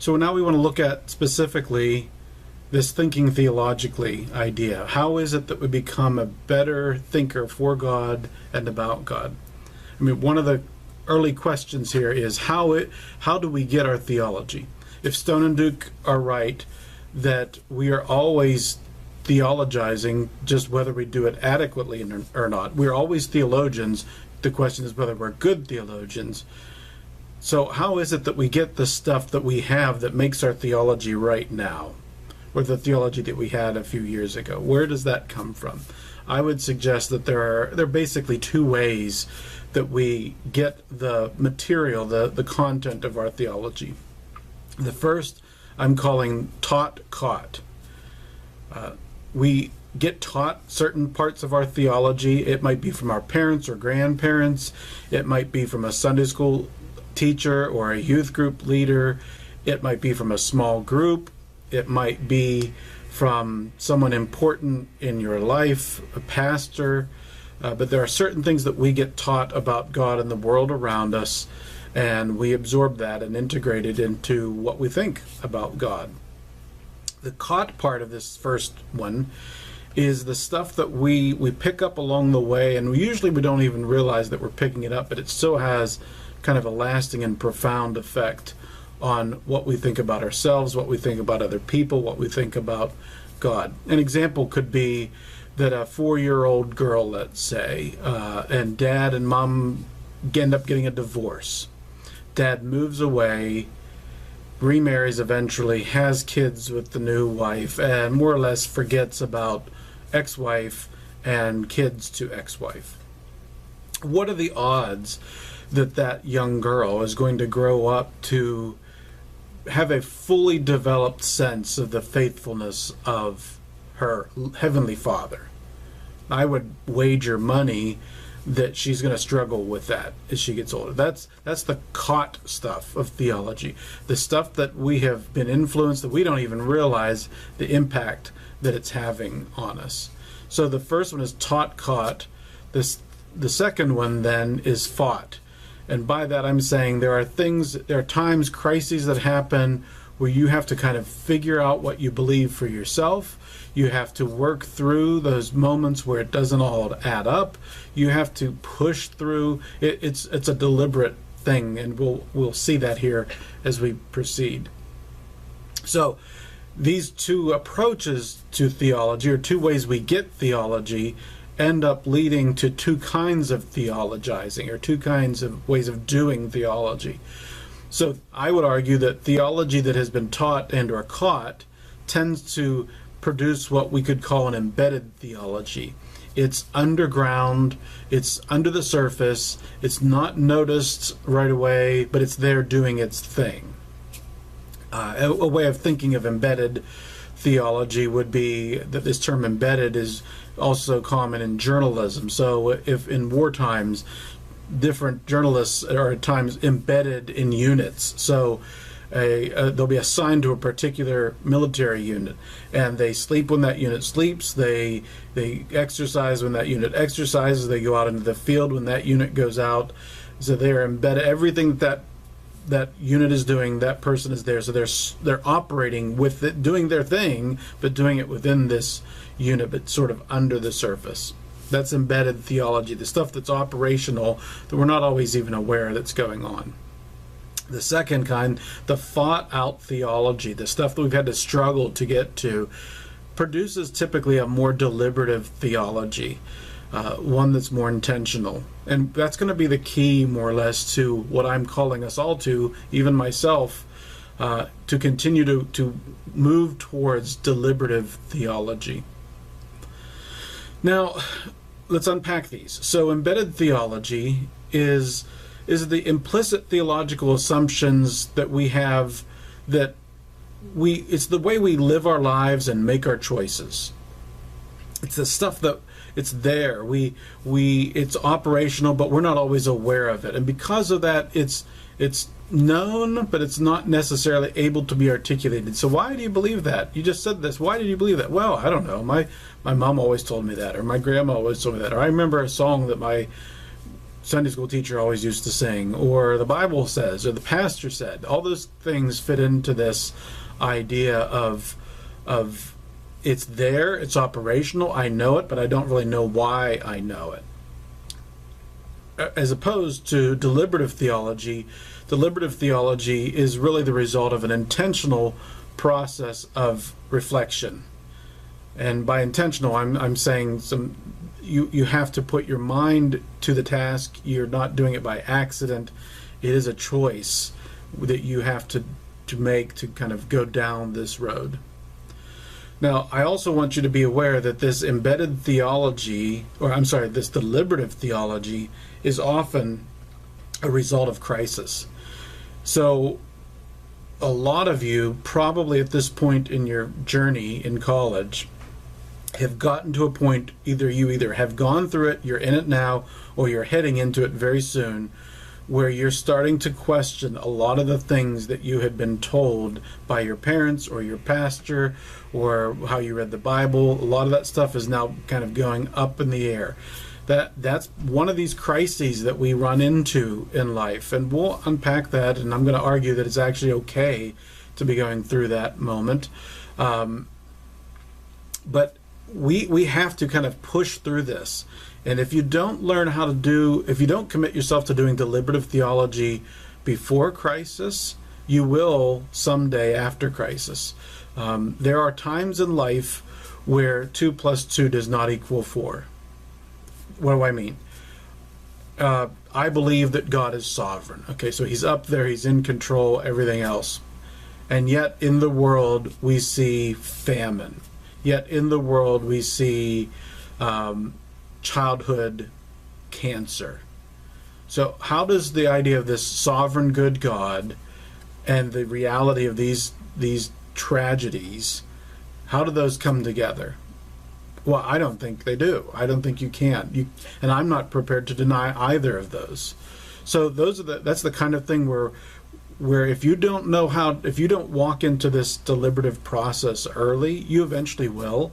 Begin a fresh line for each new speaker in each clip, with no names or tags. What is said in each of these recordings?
So now we want to look at specifically this thinking theologically idea. How is it that we become a better thinker for God and about God? I mean, one of the early questions here is how do we get our theology? If Stone and Duke are right that we are always theologizing, just whether we do it adequately or not. We're always theologians. The question is whether we're good theologians. So how is it that we get the stuff that we have that makes our theology right now, or the theology that we had a few years ago? Where does that come from? I would suggest that there are basically two ways that we get the material, the content of our theology. The first I'm calling taught-caught. We get taught certain parts of our theology. It might be from our parents or grandparents. It might be from a Sunday school teacher or a youth group leader. It might be from a small group. It might be from someone important in your life, a pastor. But there are certain things that we get taught about God and the world around us, and we absorb that and integrate it into what we think about God. The caught part of this first one is the stuff that we pick up along the way, and usually we don't even realize that we're picking it up, but it still has kind of a lasting and profound effect on what we think about ourselves, what we think about other people, what we think about God. An example could be that a 4-year-old girl, let's say, and dad and mom end up getting a divorce. Dad moves away, remarries eventually, has kids with the new wife, and more or less forgets about ex-wife and kids to ex-wife. What are the odds that that young girl is going to grow up to have a fully developed sense of the faithfulness of her Heavenly Father? I would wager money that she's going to struggle with that as she gets older. That's the caught stuff of theology, the stuff that we have been influenced, that we don't even realize the impact that it's having on us. So the first one is taught, caught. The second one then is fought. And by that I'm saying there are times, crises that happen where you have to kind of figure out what you believe for yourself. You have to work through those moments where it doesn't all add up. You have to push through. It's a deliberate thing, and we'll see that here as we proceed. So these two approaches to theology, or two ways we get theology, end up leading to two kinds of theologizing, or two kinds of ways of doing theology. So I would argue that theology that has been taught and or caught tends to produce what we could call an embedded theology. It's underground, it's under the surface, it's not noticed right away, but it's there doing its thing. A way of thinking of embedded theology would be that this term embedded is also common in journalism. So if in war times, different journalists are at times embedded in units. So they'll be assigned to a particular military unit, and they sleep when that unit sleeps, they exercise when that unit exercises, they go out into the field when that unit goes out. So they're embedded. Everything that unit is doing, that person is there. So they're operating with it, doing their thing, but doing it within this unit, but sort of under the surface. That's embedded theology, the stuff that's operational that we're not always even aware that's going on. The second kind, the fought-out theology, the stuff that we've had to struggle to get to, produces typically a more deliberative theology, one that's more intentional. And that's going to be the key, more or less, to what I'm calling us all to, even myself, to continue to move towards deliberative theology. Now, let's unpack these. So embedded theology is the implicit theological assumptions that we have, that it's the way we live our lives and make our choices. It's the stuff that it's there. It's operational, but we're not always aware of it. And because of that, it's known, but it's not necessarily able to be articulated. So why do you believe that? You just said this. Why did you believe that? Well, I don't know. My mom always told me that, or my grandma always told me that, or I remember a song that my Sunday school teacher always used to sing, or the Bible says, or the pastor said. All those things fit into this idea of it's there, it's operational, I know it, but I don't really know why I know it. As opposed to deliberative theology is really the result of an intentional process of reflection. And by intentional, I'm saying you have to put your mind to the task. You're not doing it by accident. It is a choice that you have to make to kind of go down this road. Now, I also want you to be aware that this embedded theology, this deliberative theology, is often a result of crisis. So a lot of you, probably at this point in your journey in college, have gotten to a point, you have gone through it, you're in it now, or you're heading into it very soon, where you're starting to question a lot of the things that you had been told by your parents or your pastor, or how you read the Bible. A lot of that stuff is now kind of going up in the air. That's one of these crises that we run into in life, and we'll unpack that, and I'm going to argue that it's actually okay to be going through that moment. But we have to kind of push through this. And if you don't if you don't commit yourself to doing deliberative theology before crisis, you will someday after crisis. There are times in life where 2 + 2 does not equal 4. What do I mean? I believe that God is sovereign. Okay, so he's up there, he's in control, everything else. And yet in the world we see famine. Yet in the world we see childhood cancer. So how does the idea of this sovereign good God and the reality of these tragedies, how do those come together? Well, I don't think they do. I don't think you can. And I'm not prepared to deny either of those. So that's the kind of thing where if you don't walk into this deliberative process early, you eventually will,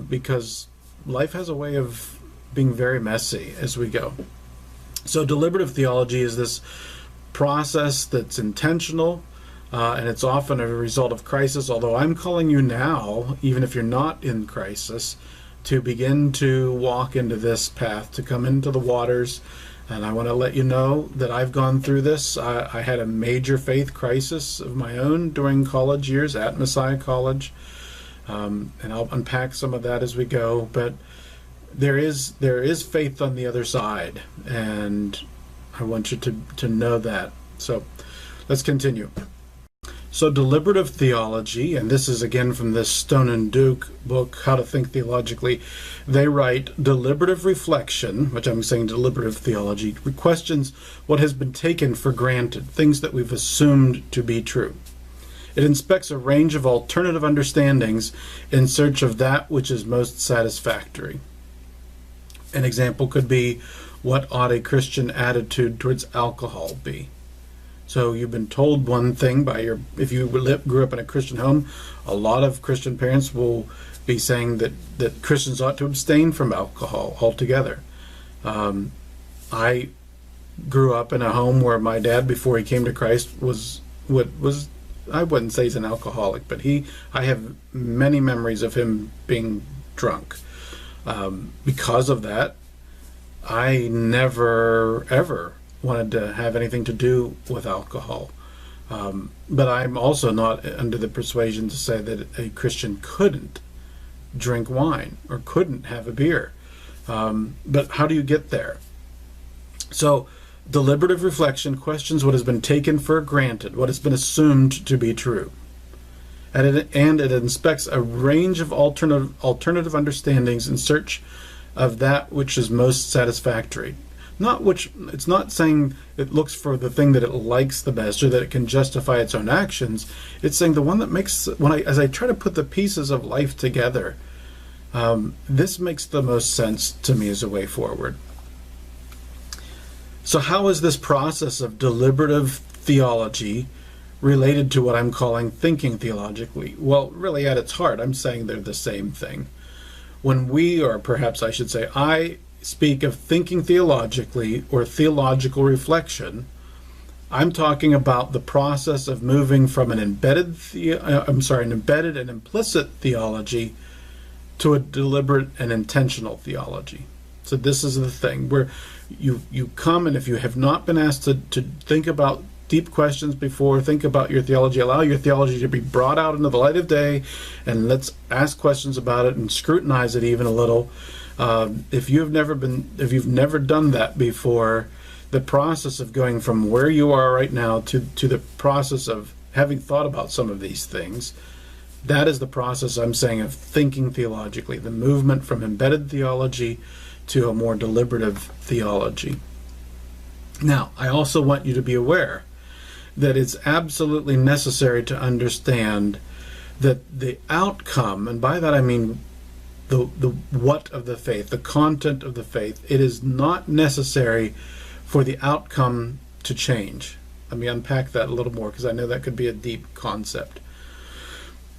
because life has a way of being very messy as we go. So deliberative theology is this process that's intentional, and it's often a result of crisis, although I'm calling you now, even if you're not in crisis, to begin to walk into this path, to come into the waters. And I want to let you know that I've gone through this. I had a major faith crisis of my own during college years at Messiah College, and I'll unpack some of that as we go. But there is faith on the other side, and I want you to know that. So let's continue. So deliberative theology, and this is again from this Stone and Duke book, How to Think Theologically, they write, deliberative reflection, which I'm saying deliberative theology, questions what has been taken for granted, things that we've assumed to be true. It inspects a range of alternative understandings in search of that which is most satisfactory. An example could be, what ought a Christian attitude towards alcohol be? So you've been told one thing if you grew up in a Christian home, a lot of Christian parents will be saying that Christians ought to abstain from alcohol altogether. I grew up in a home where my dad, before he came to Christ, was I wouldn't say he's an alcoholic, but I have many memories of him being drunk. Because of that, I never ever wanted to have anything to do with alcohol. But I'm also not under the persuasion to say that a Christian couldn't drink wine or couldn't have a beer. But how do you get there? So deliberative reflection questions what has been taken for granted, what has been assumed to be true. And it inspects a range of alternative understandings in search of that which is most satisfactory. It's not saying it looks for the thing that it likes the best or that it can justify its own actions. It's saying the one that as I try to put the pieces of life together, this makes the most sense to me as a way forward. So how is this process of deliberative theology related to what I'm calling thinking theologically? Well, really at its heart, I'm saying they're the same thing. When we, or perhaps I should say, I speak of thinking theologically or theological reflection, I'm talking about the process of moving from an embedded and implicit theology to a deliberate and intentional theology. So this is the thing where you come, and if you have not been asked to think about deep questions before, think about your theology, allow your theology to be brought out into the light of day, and let's ask questions about it and scrutinize it even a little. If you've never done that before, the process of going from where you are right now to the process of having thought about some of these things, that is the process I'm saying of thinking theologically, the movement from embedded theology to a more deliberative theology. Now, I also want you to be aware that it's absolutely necessary to understand that the outcome, and by that I mean the what of the faith, the content of the faith, it is not necessary for the outcome to change. Let me unpack that a little more, because I know that could be a deep concept.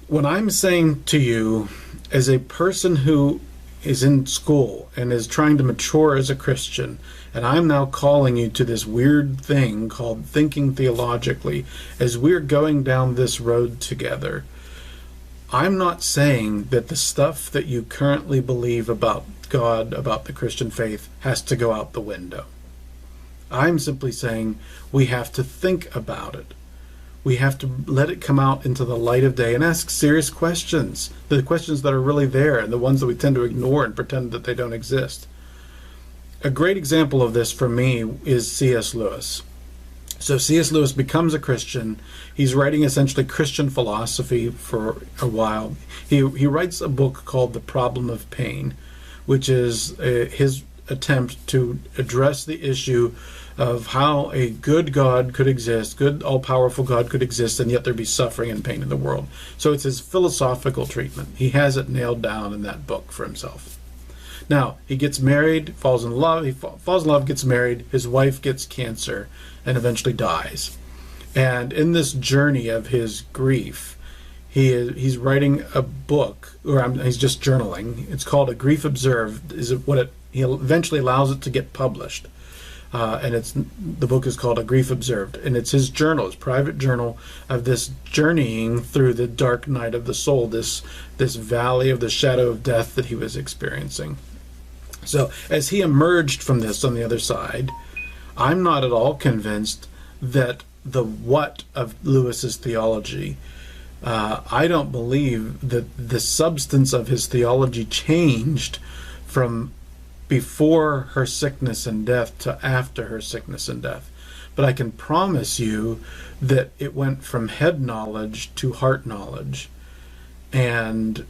What I'm saying to you as a person who is in school and is trying to mature as a Christian, and I'm now calling you to this weird thing called thinking theologically, as we're going down this road together, I'm not saying that the stuff that you currently believe about God, about the Christian faith, has to go out the window. I'm simply saying we have to think about it. We have to let it come out into the light of day and ask serious questions, the questions that are really there and the ones that we tend to ignore and pretend that they don't exist. A great example of this for me is C.S. Lewis. So C.S. Lewis becomes a Christian. He's writing essentially Christian philosophy for a while. He writes a book called The Problem of Pain, which is his attempt to address the issue of how a good God could exist, good all-powerful God could exist, and yet there be suffering and pain in the world. So it's his philosophical treatment. He has it nailed down in that book for himself. Now, he gets married, falls in love, gets married, his wife gets cancer, and eventually dies. And in this journey of his grief, he's writing a book, or he's just journaling. It's called A Grief Observed, he eventually allows it to get published. And the book is called A Grief Observed, and it's his journal, his private journal of this journeying through the dark night of the soul, this valley of the shadow of death that he was experiencing. So as he emerged from this on the other side, I'm not at all convinced that the what of Lewis's theology, I don't believe that the substance of his theology changed from before her sickness and death to after her sickness and death. But I can promise you that it went from head knowledge to heart knowledge. And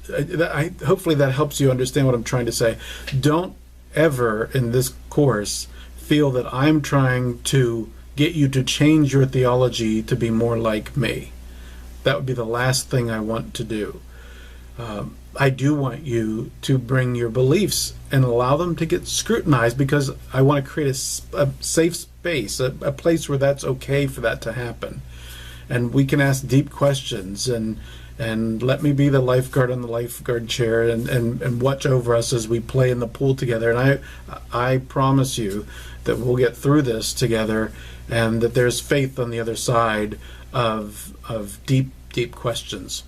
hopefully that helps you understand what I'm trying to say. Don't ever in this course feel that I'm trying to get you to change your theology to be more like me. That would be the last thing I want to do. I do want you to bring your beliefs and allow them to get scrutinized, because I want to create a safe space, a place where that's okay for that to happen. And we can ask deep questions, and let me be the lifeguard on the lifeguard chair and watch over us as we play in the pool together. And I promise you that we'll get through this together, and that there's faith on the other side of deep questions.